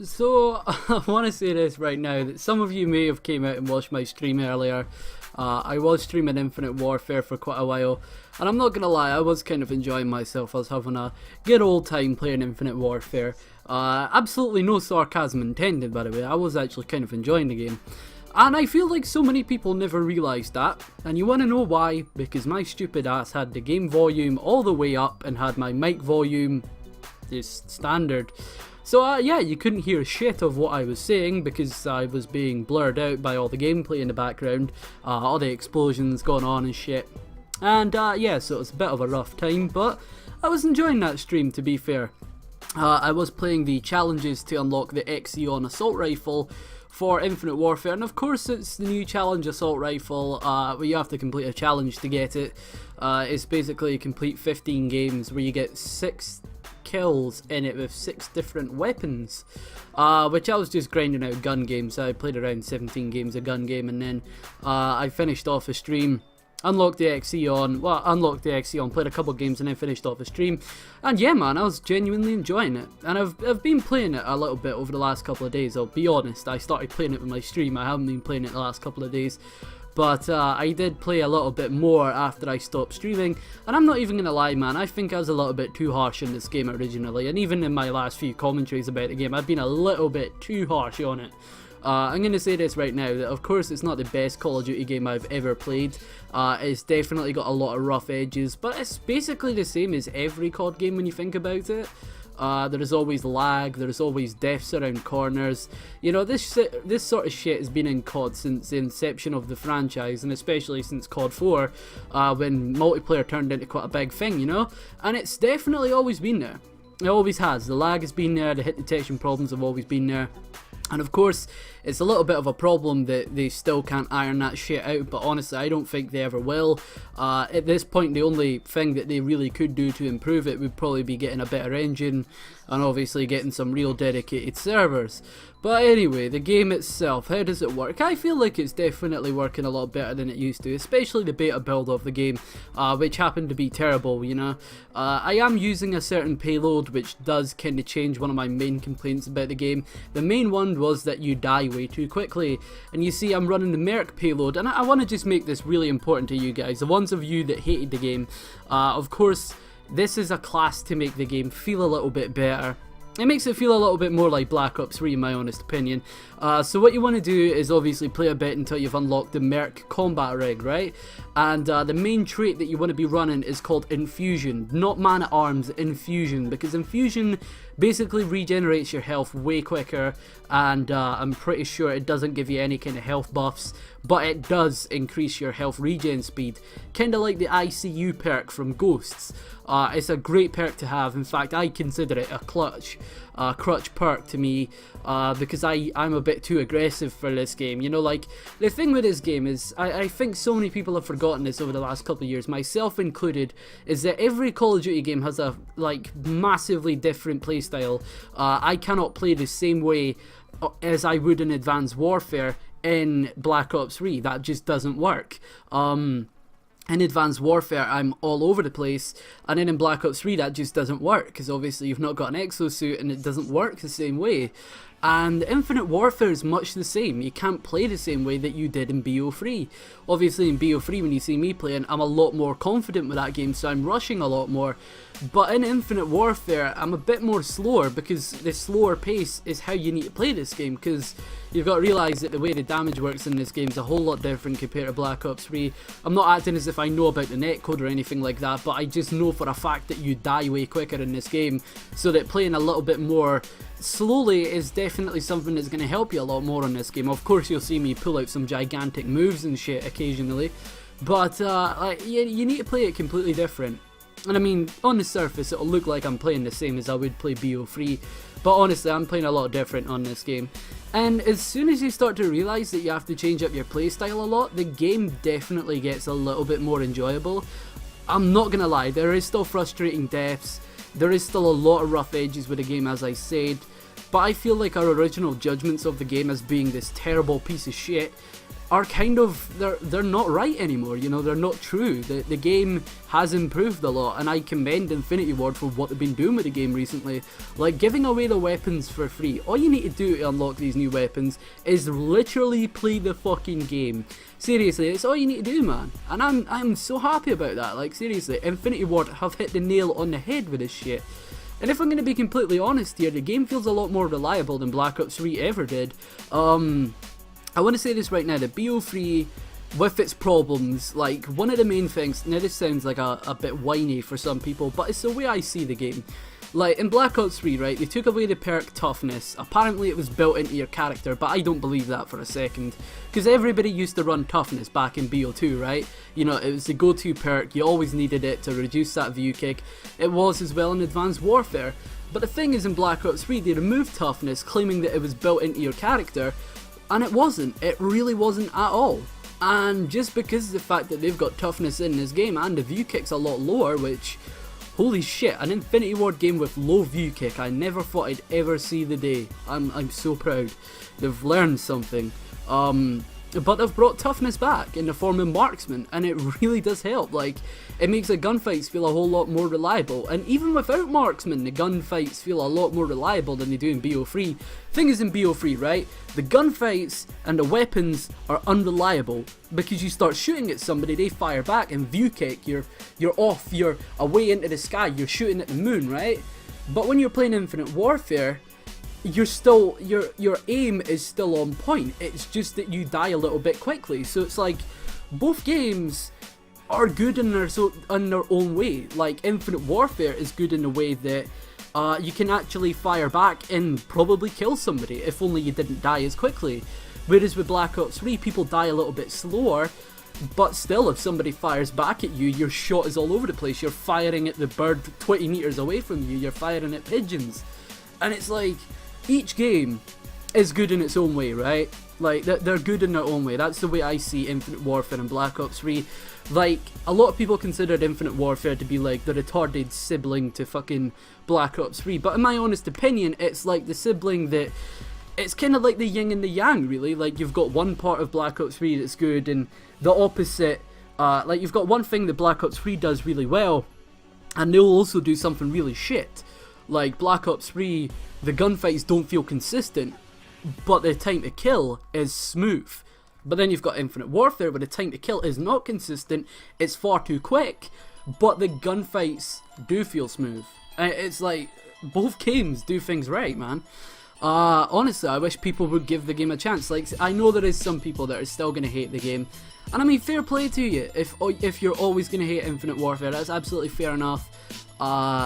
So I want to say this right now that some of you may have came out and watched my stream earlier. I was streaming Infinite Warfare for quite a while, and I'm not gonna lie, I was kind of enjoying myself. I was having a good old time playing Infinite Warfare. Absolutely no sarcasm intended, by the way. I was actually kind of enjoying the game. And I feel like so many people never realised that, and you want to know why? Because my stupid ass had the game volume all the way up and had my mic volume just standard. So yeah, you couldn't hear shit of what I was saying because I was being blurred out by all the gameplay in the background, all the explosions going on and shit. And yeah, so it was a bit of a rough time, but I was enjoying that stream, to be fair. I was playing the challenges to unlock the Xeon assault rifle for Infinite Warfare, and of course it's the new challenge assault rifle where you have to complete a challenge to get it. It's basically complete 15 games where you get 6 kills in it with 6 different weapons, which I was just grinding out gun games. I played around 17 games of gun game, and then I finished off a stream, unlocked the Xeon, played a couple games and then finished off a stream. And yeah man, I was genuinely enjoying it, and I've been playing it a little bit over the last couple of days. I'll be honest, I started playing it with my stream. I haven't been playing it the last couple of days, but I did play a little bit more after I stopped streaming, and I'm not even gonna lie man, I think I was a little bit too harsh in this game originally, and even in my last few commentaries about the game I've been a little bit too harsh on it. I'm going to say this right now, that of course it's not the best Call of Duty game I've ever played. It's definitely got a lot of rough edges, but it's basically the same as every COD game when you think about it. There is always lag, there is always deaths around corners. You know, this sort of shit has been in COD since the inception of the franchise, and especially since COD 4, when multiplayer turned into quite a big thing, you know? And it's definitely always been there. It always has. The lag has been there, the hit detection problems have always been there. And of course, it's a little bit of a problem that they still can't iron that shit out, but honestly, I don't think they ever will. At this point, the only thing that they really could do to improve it would probably be getting a better engine, and obviously getting some real dedicated servers. But anyway, the game itself, how does it work? I feel like it's definitely working a lot better than it used to, especially the beta build of the game, which happened to be terrible, you know. I am using a certain payload, which does kind of change one of my main complaints about the game. The main one was that you die way too quickly, and you see I'm running the Merc payload, and I want to just make this really important to you guys, the ones of you that hated the game. Of course, this is a class to make the game feel a little bit better. It makes it feel a little bit more like Black Ops 3 in my honest opinion. So what you want to do is obviously play a bit until you've unlocked the Merc combat rig, right? And the main trait that you want to be running is called Infusion, not Man-at-Arms, Infusion, because Infusion basically regenerates your health way quicker, and I'm pretty sure it doesn't give you any kind of health buffs, but it does increase your health regen speed, kinda like the ICU perk from Ghosts. It's a great perk to have. In fact, I consider it a crutch perk to me, because I'm a bit too aggressive for this game. You know, like, the thing with this game is, I think so many people have forgotten this over the last couple of years, myself included, is that every Call of Duty game has a, like, massively different playstyle. I cannot play the same way as I would in Advanced Warfare in Black Ops 3. That just doesn't work. In Advanced Warfare, I'm all over the place, and then in Black Ops 3 that just doesn't work, because obviously you've not got an exosuit and it doesn't work the same way. And Infinite Warfare is much the same. You can't play the same way that you did in BO3. Obviously in BO3, when you see me playing, I'm a lot more confident with that game, so I'm rushing a lot more. But in Infinite Warfare, I'm a bit more slower, because the slower pace is how you need to play this game, because you've got to realise that the way the damage works in this game is a whole lot different compared to Black Ops 3. I'm not acting as if I know about the netcode or anything like that, but I just know for a fact that you die way quicker in this game, so that playing a little bit more slowly is definitely something that's going to help you a lot more in this game. Of course, you'll see me pull out some gigantic moves and shit occasionally, but you need to play it completely different. And I mean, on the surface it'll look like I'm playing the same as I would play BO3, but honestly I'm playing a lot different on this game. And as soon as you start to realise that you have to change up your playstyle a lot, the game definitely gets a little bit more enjoyable. I'm not gonna lie, there is still frustrating deaths, there is still a lot of rough edges with the game, as I said, but I feel like our original judgments of the game as being this terrible piece of shit are kind of, they're not right anymore, you know, they're not true. The game has improved a lot, and I commend Infinity Ward for what they've been doing with the game recently, like giving away the weapons for free. All you need to do to unlock these new weapons is literally play the fucking game. Seriously, it's all you need to do, man, and I'm so happy about that. Like, seriously, Infinity Ward have hit the nail on the head with this shit. And if I'm going to be completely honest here, the game feels a lot more reliable than Black Ops 3 ever did. I want to say this right now, the BO3, with its problems, like, one of the main things, now this sounds like a bit whiny for some people, but it's the way I see the game. Like, in Black Ops 3, right, they took away the perk Toughness. Apparently it was built into your character, but I don't believe that for a second. Because everybody used to run Toughness back in BO2, right? You know, it was the go-to perk, you always needed it to reduce that view kick. It was as well in Advanced Warfare. But the thing is, in Black Ops 3, they removed Toughness, claiming that it was built into your character. And it wasn't. It really wasn't at all. And just because of the fact that they've got Toughness in this game and the view kick's a lot lower, which, holy shit, an Infinity Ward game with low view kick, I never thought I'd ever see the day. I'm so proud. They've learned something. But they've brought Toughness back in the form of Marksman, and it really does help. Like, it makes the gunfights feel a whole lot more reliable, and even without Marksman, the gunfights feel a lot more reliable than they do in BO3. Thing is, in BO3, right, the gunfights and the weapons are unreliable, because you start shooting at somebody, they fire back, and view kick, you're off, you're away into the sky, you're shooting at the moon, right? But when you're playing Infinite Warfare, you're still, your aim is still on point. It's just that you die a little bit quickly. So it's like, both games are good in their own way. Like, Infinite Warfare is good in the way that you can actually fire back and probably kill somebody, if only you didn't die as quickly. Whereas with Black Ops 3, people die a little bit slower, but still, if somebody fires back at you, your shot is all over the place. You're firing at the bird 20 meters away from you, you're firing at pigeons. And it's like, each game is good in its own way, right? Like, they're good in their own way. That's the way I see Infinite Warfare and Black Ops 3. Like, a lot of people considered Infinite Warfare to be like the retarded sibling to fucking Black Ops 3, but in my honest opinion, it's like the sibling that, it's kind of like the yin and the yang, really. Like, you've got one part of Black Ops 3 that's good, and the opposite, like, you've got one thing that Black Ops 3 does really well, and they'll also do something really shit. Like, Black Ops 3, the gunfights don't feel consistent, but the time to kill is smooth. But then you've got Infinite Warfare, where the time to kill is not consistent, it's far too quick, but the gunfights do feel smooth. It's like, both games do things right, man. Honestly, I wish people would give the game a chance. Like, I know there is some people that are still going to hate the game, and I mean, fair play to you. If you're always going to hate Infinite Warfare, that's absolutely fair enough.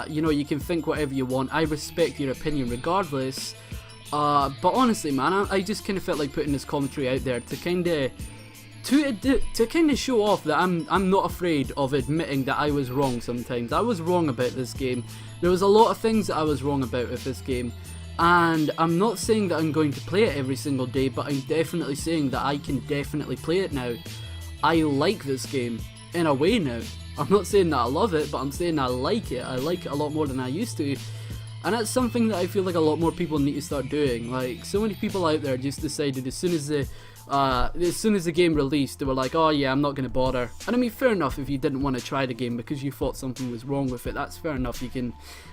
You know, you can think whatever you want. I respect your opinion regardless. But honestly, man, I just kind of felt like putting this commentary out there to kind of show off that I'm not afraid of admitting that I was wrong sometimes. I was wrong about this game. There was a lot of things that I was wrong about with this game. And I'm not saying that I'm going to play it every single day, but I'm definitely saying that I can definitely play it now. I like this game, in a way now. I'm not saying that I love it, but I'm saying I like it. I like it a lot more than I used to. And that's something that I feel like a lot more people need to start doing. Like, so many people out there just decided as soon as the game released, they were like, oh yeah, I'm not going to bother. And I mean, fair enough if you didn't want to try the game because you thought something was wrong with it. That's fair enough. You can,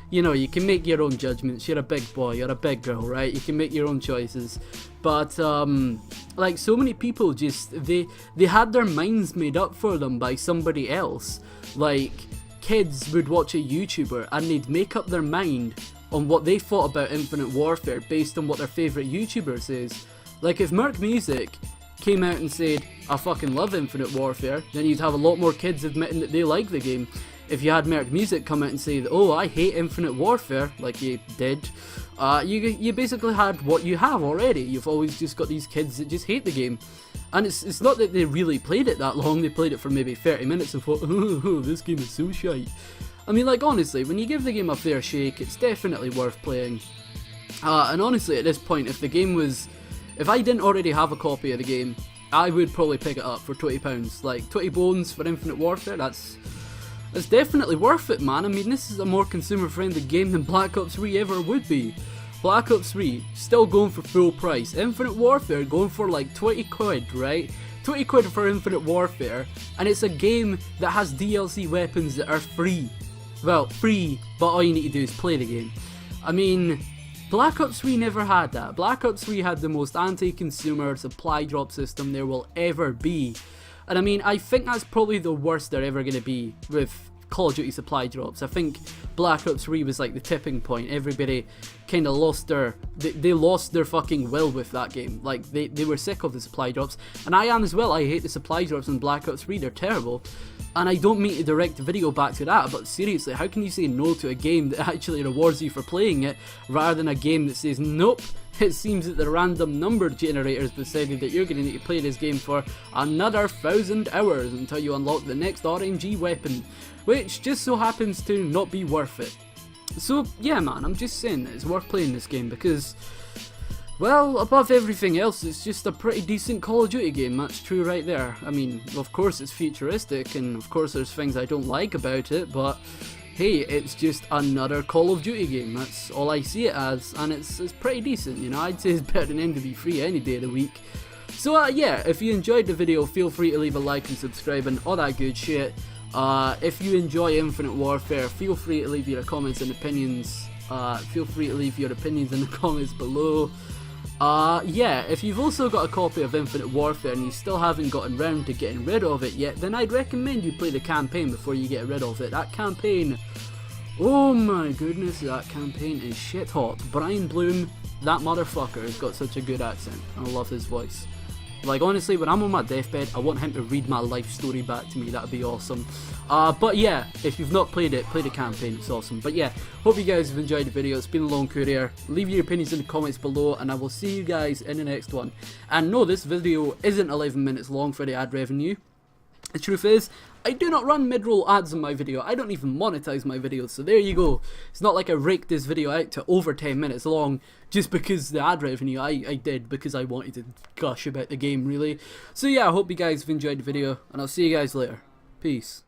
you know, you can make your own judgments. You're a big boy, you're a big girl, right? You can make your own choices. But, like, so many people just, they had their minds made up for them by somebody else. Like, kids would watch a YouTuber and they'd make up their mind on what they thought about Infinite Warfare based on what their favourite YouTuber says. Like, if Merc Music came out and said, I fucking love Infinite Warfare, then you'd have a lot more kids admitting that they like the game. If you had Merc Music come out and say, oh, I hate Infinite Warfare, like you did, you basically had what you have already. You've always just got these kids that just hate the game. And it's not that they really played it that long, they played it for maybe 30 minutes and thought, oh, this game is so shite. I mean, like, honestly, when you give the game a fair shake, it's definitely worth playing. And honestly, at this point, if I didn't already have a copy of the game, I would probably pick it up for £20. Like, 20 bones for Infinite Warfare, that's definitely worth it, man. I mean, this is a more consumer-friendly game than Black Ops 3 ever would be. Black Ops 3 still going for full price. Infinite Warfare going for like 20 quid, right? 20 quid for Infinite Warfare, and it's a game that has DLC weapons that are free. Well, free, but all you need to do is play the game. I mean, Black Ops 3 never had that. Black Ops 3 had the most anti-consumer supply drop system there will ever be. And I mean, I think that's probably the worst they're ever going to be with Call of Duty supply drops. I think Black Ops 3 was like the tipping point. Everybody kind of lost their, they lost their fucking will with that game. Like, they were sick of the supply drops. And I am as well. I hate the supply drops in Black Ops 3. They're terrible. And I don't mean to direct the video back to that, but seriously, how can you say no to a game that actually rewards you for playing it, rather than a game that says, nope, it seems that the random number generators decided that you're going to need to play this game for another 1,000 hours until you unlock the next RNG weapon, which just so happens to not be worth it. So yeah man, I'm just saying that it's worth playing this game because, well, above everything else, it's just a pretty decent Call of Duty game. That's true right there. I mean, of course it's futuristic, and of course there's things I don't like about it, but hey, it's just another Call of Duty game. That's all I see it as, and it's pretty decent, you know. I'd say it's better than MW3 any day of the week. So yeah, if you enjoyed the video, feel free to leave a like and subscribe and all that good shit. If you enjoy Infinite Warfare, feel free to leave your comments and opinions. Feel free to leave your opinions in the comments below. Yeah, if you've also got a copy of Infinite Warfare and you still haven't gotten round to getting rid of it yet, then I'd recommend you play the campaign before you get rid of it. That campaign, oh my goodness, that campaign is shit hot. Brian Bloom, that motherfucker has got such a good accent. I love his voice. Like, honestly, when I'm on my deathbed, I want him to read my life story back to me. That'd be awesome. But yeah, if you've not played it, play the campaign. It's awesome. But yeah, hope you guys have enjoyed the video. It's been a long career. Leave your opinions in the comments below, and I will see you guys in the next one. And no, this video isn't 11 minutes long for the ad revenue. The truth is, I do not run mid-roll ads on my video. I don't even monetize my videos, so there you go. It's not like I raked this video out to over 10 minutes long just because the ad revenue. I did because I wanted to gush about the game, really. So yeah, I hope you guys have enjoyed the video, and I'll see you guys later. Peace.